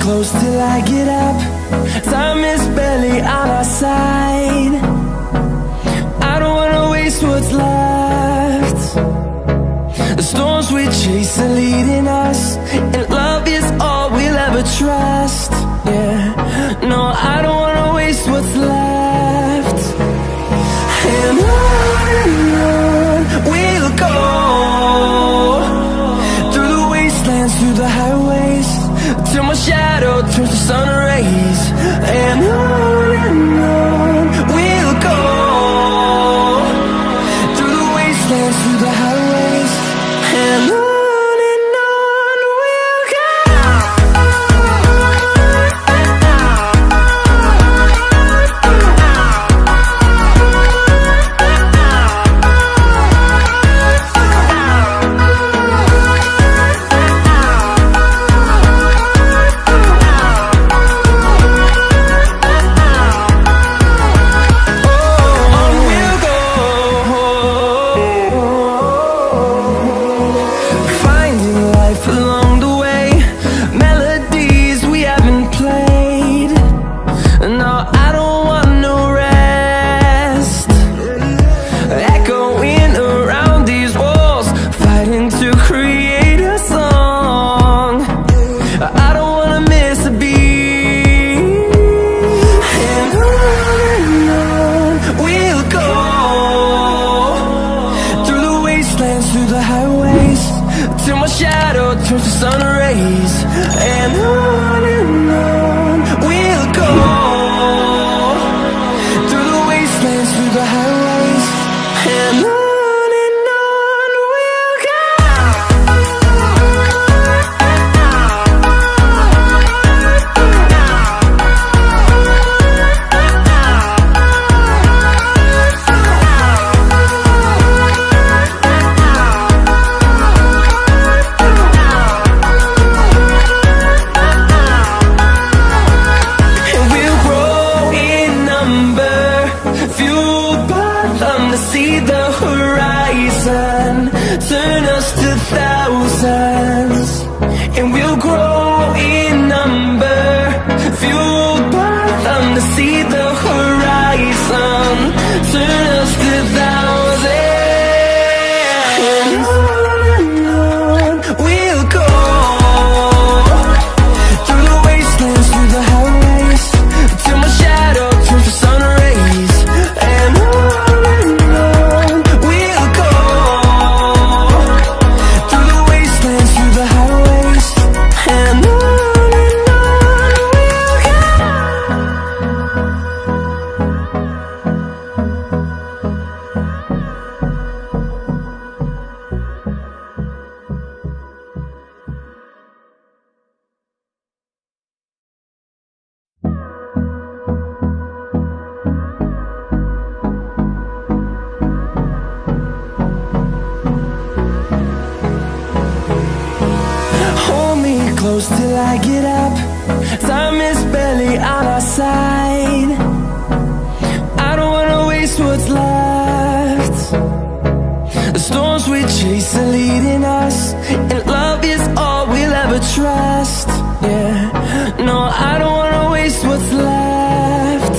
close till I get up. Time is barely on our side. I don't wanna waste what's left. The storms we chase are leading us, and love is all we'll ever trust. Yeah, no, I don't wanna waste what's left. And on we'll go, through the wastelands, through the highways, till my shadow turns to sun rays. And on we'll go, through the wastelands, through the highways, and on we'll go. Turns to sun rays, and on we'll go, through the wastelands, through the highways, and on we'll go. See the horizon, turn us to thousands, and we'll grow in number, fueled by them to see the horizon, turn us to thousands, and on we'll go, through the wastelands, through the highways, till my shadow turns to sun rays, and on close till I get up. Time is barely on our side. I don't wanna waste what's left. The storms we chase are leading us, and love is all we'll ever trust. Yeah, no, I don't wanna waste what's left.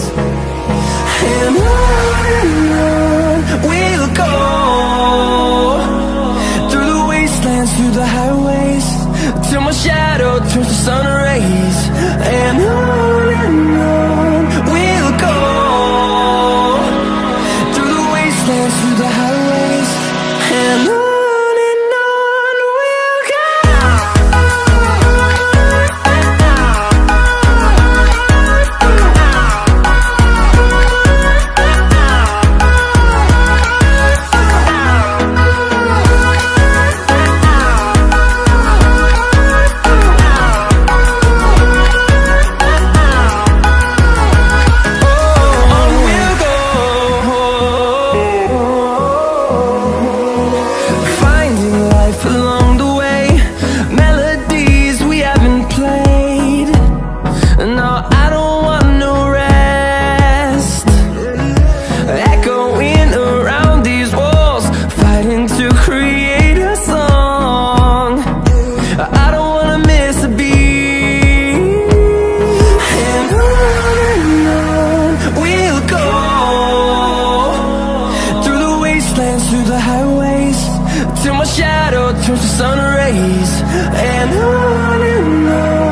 And on we'll go, through the wastelands, through the highways, till my shadow turns to sun rays, and on we'll go, through the wastelands, through the highways, and on we'll go. through the highways till my shadow turns to sun rays. And on